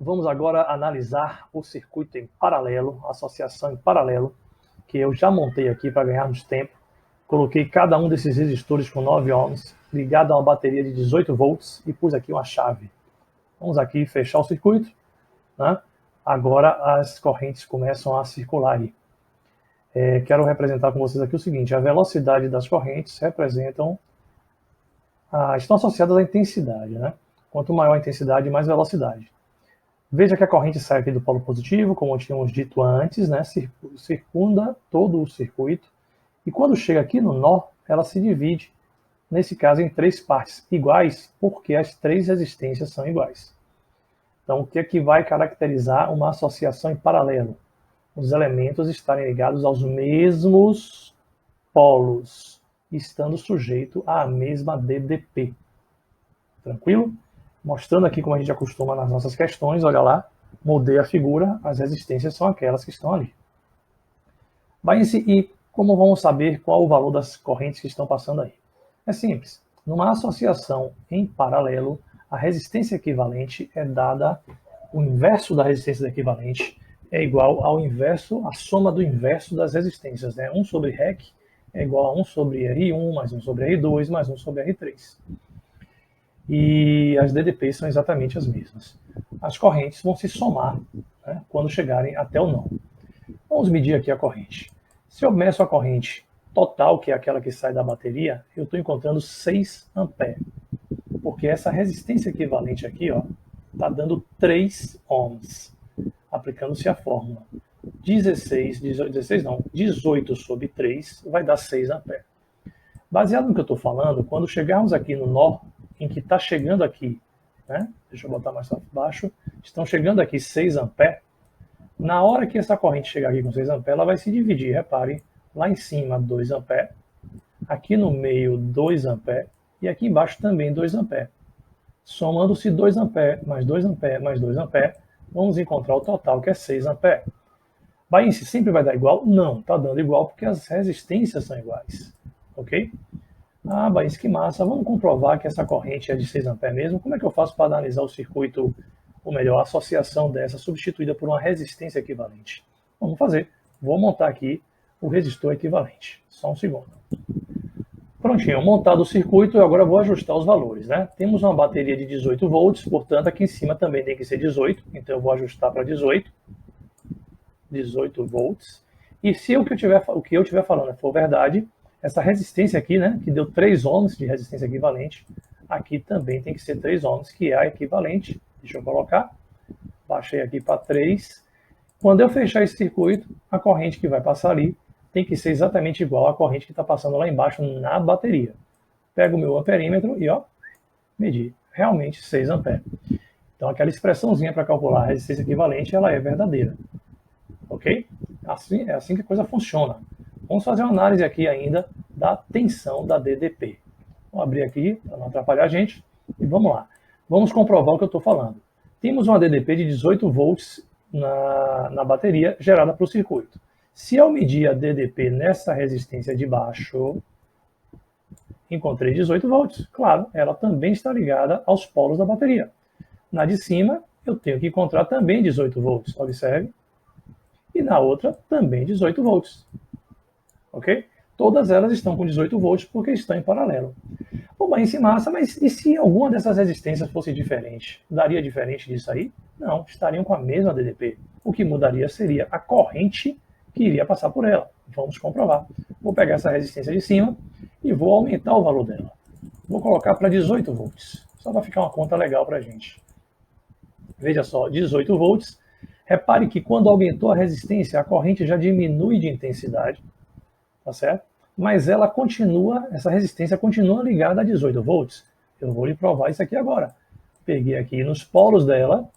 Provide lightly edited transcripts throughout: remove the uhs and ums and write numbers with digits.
Vamos agora analisar o circuito em paralelo, a associação em paralelo, que eu já montei aqui para ganharmos tempo. Coloquei cada um desses resistores com 9 ohms, ligado a uma bateria de 18 volts e pus aqui uma chave. Vamos aqui fechar o circuito, né? Agora as correntes começam a circular aí. Quero representar com vocês aqui o seguinte: a velocidade das correntes estão associadas à intensidade, né? Quanto maior a intensidade, mais velocidade. Veja que a corrente sai aqui do polo positivo, como tínhamos dito antes, né? Circunda todo o circuito, e quando chega aqui no nó, ela se divide, nesse caso, em 3 partes iguais, porque as 3 resistências são iguais. Então, o que é que vai caracterizar uma associação em paralelo? Os elementos estarem ligados aos mesmos polos, estando sujeito à mesma DDP. Tranquilo? Mostrando aqui como a gente acostuma nas nossas questões, olha lá, mudei a figura, as resistências são aquelas que estão ali. E como vamos saber qual o valor das correntes que estão passando aí? É simples. Numa associação em paralelo, a resistência equivalente é dada, o inverso da resistência equivalente é igual ao inverso, a soma do inverso das resistências, né? 1 sobre REC é igual a 1 sobre R1, mais 1 sobre R2, mais 1 sobre R3. E as DDPs são exatamente as mesmas. As correntes vão se somar, né, quando chegarem até o nó. Vamos medir aqui a corrente. Se eu meço a corrente total, que é aquela que sai da bateria, eu estou encontrando 6 amperes. Porque essa resistência equivalente aqui está dando 3 ohms, aplicando-se a fórmula. 18 sobre 3 vai dar 6 amperes. Baseado no que eu estou falando, quando chegarmos aqui no nó, em que está chegando aqui, né? Deixa eu botar mais abaixo, estão chegando aqui 6 amperes, na hora que essa corrente chegar aqui com 6 amperes, ela vai se dividir, repare, lá em cima 2 amperes, aqui no meio 2 amperes, e aqui embaixo também 2 amperes. Somando-se 2 amperes, mais 2 amperes, mais 2 amperes, vamos encontrar o total, que é 6 amperes. Bainse, sempre vai dar igual? Não, está dando igual porque as resistências são iguais, ok? Ah, Baís, que massa. Vamos comprovar que essa corrente é de 6 amperes mesmo. Como é que eu faço para analisar o circuito, ou melhor, a associação dessa substituída por uma resistência equivalente? Vamos fazer. Vou montar aqui o resistor equivalente. Só um segundo. Prontinho, montado o circuito, eu agora vou ajustar os valores, né? Temos uma bateria de 18 volts, portanto aqui em cima também tem que ser 18, então eu vou ajustar para 18 volts. E se o que eu estiver falando for verdade, essa resistência aqui, né, que deu 3 ohms de resistência equivalente, aqui também tem que ser 3 ohms, que é a equivalente. Deixa eu colocar. Baixei aqui para 3. Quando eu fechar esse circuito, a corrente que vai passar ali tem que ser exatamente igual à corrente que está passando lá embaixo na bateria. Pego o meu amperímetro e medi. Realmente 6 amperes. Então aquela expressãozinha para calcular a resistência equivalente, ela é verdadeira. Ok? É assim que a coisa funciona. Vamos fazer uma análise aqui ainda da tensão da DDP. Vou abrir aqui para não atrapalhar a gente e vamos lá. Vamos comprovar o que eu estou falando. Temos uma DDP de 18 volts na bateria gerada para o circuito. Se eu medir a DDP nessa resistência de baixo, encontrei 18 volts. Claro, ela também está ligada aos polos da bateria. Na de cima, eu tenho que encontrar também 18 volts. Observe. E na outra, também 18 volts. Ok? Todas elas estão com 18 volts porque estão em paralelo. Bom, mas massa, mas e se alguma dessas resistências fosse diferente? Daria diferente disso aí? Não, estariam com a mesma DDP. O que mudaria seria a corrente que iria passar por ela. Vamos comprovar. Vou pegar essa resistência de cima e vou aumentar o valor dela. Vou colocar para 18 volts, só para ficar uma conta legal para a gente. Veja só, 18 volts. Repare que quando aumentou a resistência, a corrente já diminui de intensidade, tá certo? Mas ela continua, essa resistência continua ligada a 18 volts. Eu vou lhe provar isso aqui agora. Peguei aqui nos polos dela,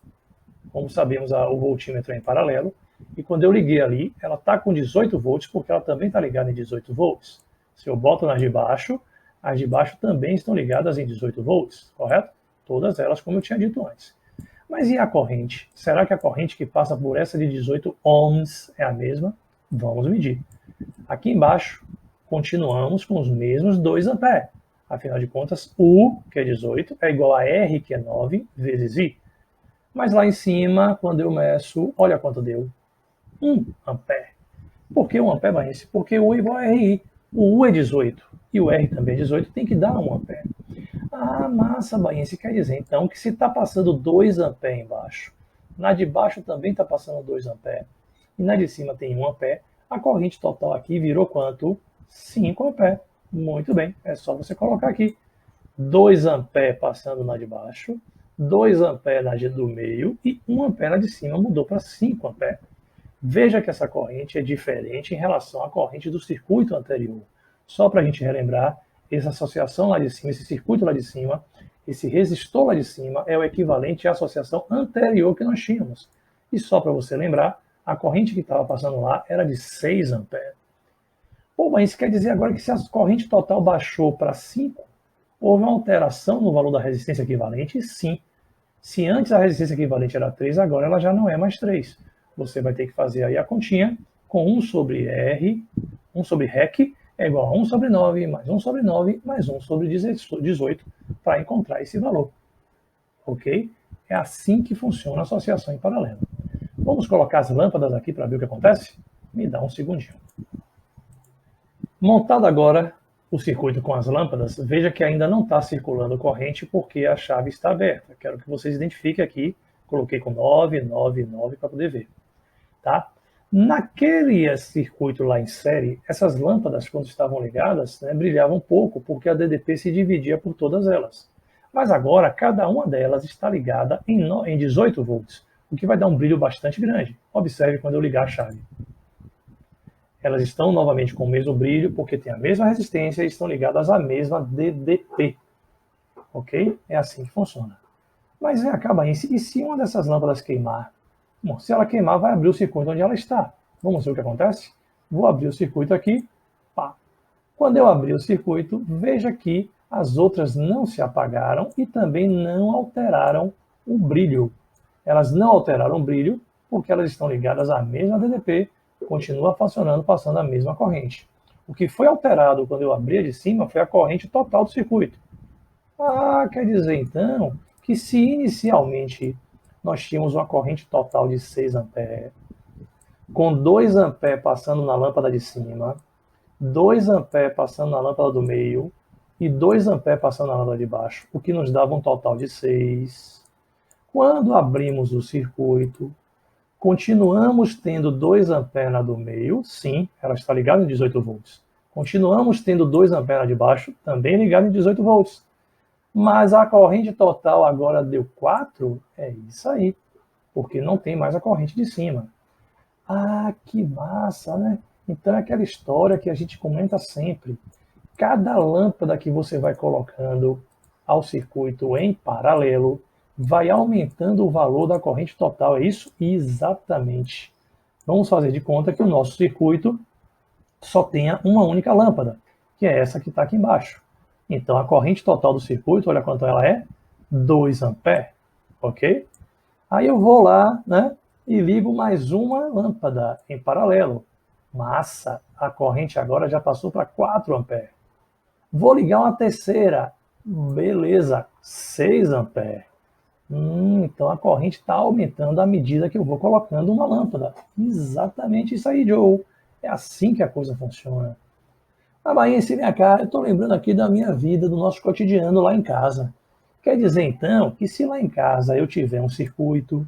como sabemos, o voltímetro é em paralelo, e quando eu liguei ali, ela está com 18 volts, porque ela também está ligada em 18 volts. Se eu boto as de baixo também estão ligadas em 18 volts, correto? Todas elas, como eu tinha dito antes. Mas e a corrente? Será que a corrente que passa por essa de 18 ohms é a mesma? Vamos medir. Aqui embaixo, continuamos com os mesmos 2 amperes. Afinal de contas, U, que é 18, é igual a R, que é 9, vezes I. Mas lá em cima, quando eu meço, olha quanto deu. 1 ampere. Por que 1 ampere, Baense? Porque U é igual a RI. O U é 18 e o R também é 18, tem que dar 1 ampere. Ah, massa, Baense, quer dizer então que se está passando 2 ampere embaixo, na de baixo também está passando 2 ampere, e na de cima tem 1 ampere, a corrente total aqui virou quanto? 5 ampere. Muito bem, é só você colocar aqui 2 ampere passando na de baixo, 2 ampere na do meio e 1 ampere na de cima, mudou para 5 ampere. Veja que essa corrente é diferente em relação à corrente do circuito anterior. Só para a gente relembrar, essa associação lá de cima, esse circuito lá de cima, esse resistor lá de cima é o equivalente à associação anterior que nós tínhamos. E só para você lembrar, a corrente que estava passando lá era de 6 amperes. Pô, mas isso quer dizer agora que se a corrente total baixou para 5, houve uma alteração no valor da resistência equivalente? Sim. Se antes a resistência equivalente era 3, agora ela já não é mais 3. Você vai ter que fazer aí a continha com 1 sobre R, 1 sobre REC, é igual a 1 sobre 9, mais 1 sobre 9, mais 1 sobre 18, para encontrar esse valor. Ok? É assim que funciona a associação em paralelo. Vamos colocar as lâmpadas aqui para ver o que acontece? Me dá um segundinho. Montado agora o circuito com as lâmpadas, veja que ainda não está circulando corrente porque a chave está aberta. Quero que vocês identifiquem aqui, coloquei com 9, 9, 9 para poder ver. Tá? Naquele circuito lá em série, essas lâmpadas, quando estavam ligadas, brilhavam pouco, porque a DDP se dividia por todas elas. Mas agora, cada uma delas está ligada em 18 volts, o que vai dar um brilho bastante grande. Observe quando eu ligar a chave. Elas estão novamente com o mesmo brilho, porque tem a mesma resistência e estão ligadas à mesma DDP. Ok? É assim que funciona. Mas acaba aí, e se uma dessas lâmpadas queimar? Bom, se ela queimar, vai abrir o circuito onde ela está. Vamos ver o que acontece? Vou abrir o circuito aqui. Pá. Quando eu abrir o circuito, veja que as outras não se apagaram e também não alteraram o brilho. Elas não alteraram o brilho porque elas estão ligadas à mesma DDP, continua funcionando, passando a mesma corrente. O que foi alterado quando eu abri a de cima foi a corrente total do circuito. Ah, quer dizer então que se inicialmente nós tínhamos uma corrente total de 6 amperes, com 2 amperes passando na lâmpada de cima, 2 amperes passando na lâmpada do meio e 2 amperes passando na lâmpada de baixo, o que nos dava um total de 6. Quando abrimos o circuito, continuamos tendo 2 amperes na do meio, sim, ela está ligada em 18 volts. Continuamos tendo 2 amperes na de baixo, também ligada em 18 volts. Mas a corrente total agora deu 4, é isso aí, porque não tem mais a corrente de cima. Ah, que massa, né? Então é aquela história que a gente comenta sempre. Cada lâmpada que você vai colocando ao circuito em paralelo vai aumentando o valor da corrente total, é isso? Exatamente. Vamos fazer de conta que o nosso circuito só tenha uma única lâmpada, que é essa que está aqui embaixo. Então a corrente total do circuito, olha quanto ela é, 2 amperes, ok? Aí eu vou lá, e ligo mais uma lâmpada em paralelo. Massa, a corrente agora já passou para 4 amperes. Vou ligar uma terceira, beleza, 6 amperes. Então a corrente está aumentando à medida que eu vou colocando uma lâmpada. Exatamente isso aí, Joe. É assim que a coisa funciona. Ah, Baense, vem cá, eu estou lembrando aqui da minha vida, do nosso cotidiano lá em casa. Quer dizer, então, que se lá em casa eu tiver um circuito,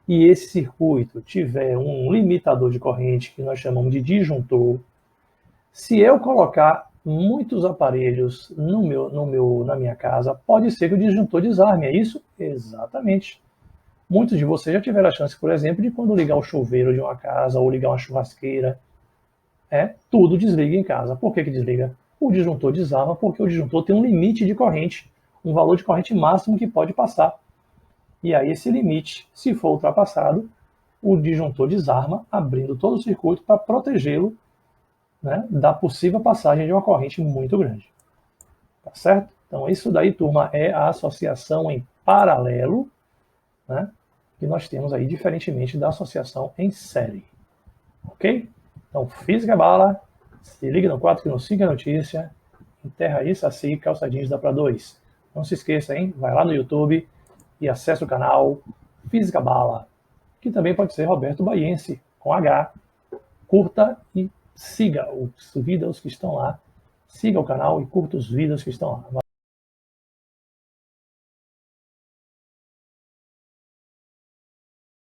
e esse circuito tiver um limitador de corrente, que nós chamamos de disjuntor, se eu colocar muitos aparelhos na minha casa, pode ser que o disjuntor desarme, é isso? Exatamente. Muitos de vocês já tiveram a chance, por exemplo, de quando ligar o chuveiro de uma casa ou ligar uma churrasqueira, tudo desliga em casa. Por que desliga? O disjuntor desarma porque o disjuntor tem um limite de corrente, um valor de corrente máximo que pode passar. E aí esse limite, se for ultrapassado, o disjuntor desarma, abrindo todo o circuito para protegê-lo da possível passagem de uma corrente muito grande. Tá certo? Então isso daí, turma, é a associação em paralelo, que nós temos aí, diferentemente da associação em série. Ok? Então, física bala, se liga no 4 que no 5 é notícia, enterra isso, assim, calça jeans dá para 2. Não se esqueça, hein? Vai lá no YouTube e acessa o canal, Física Bala, que também pode ser Roberto Baiense, com H. Curta e siga os vídeos que estão lá. Siga o canal e curta os vídeos que estão lá.